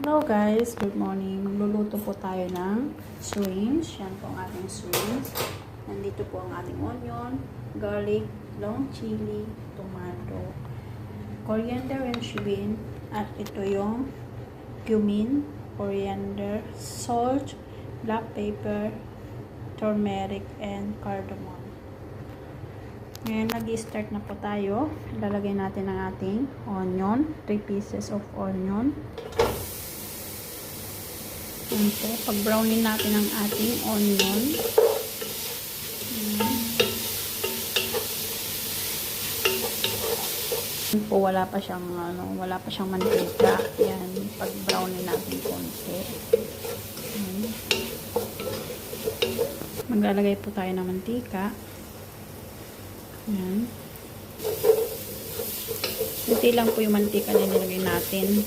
Hello guys, good morning. Magluluto po tayo ng shrimps. Yan po ang ating shrimps. Nandito po ang ating onion, garlic, long chili, tomato, coriander and shibin. At ito yung cumin, coriander, salt, black pepper, turmeric, and cardamom. Ngayon, nag-start na po tayo. Ilalagay natin ang ating onion. 3 pieces of onion. Yan po. Pag-brownin natin ang ating onion. Yan po, wala pa siyang mantika. Yan, pag-brownin natin konti. Maglalagay po tayo ng mantika. Yan. Kunti lang po yung mantika na nilagay natin.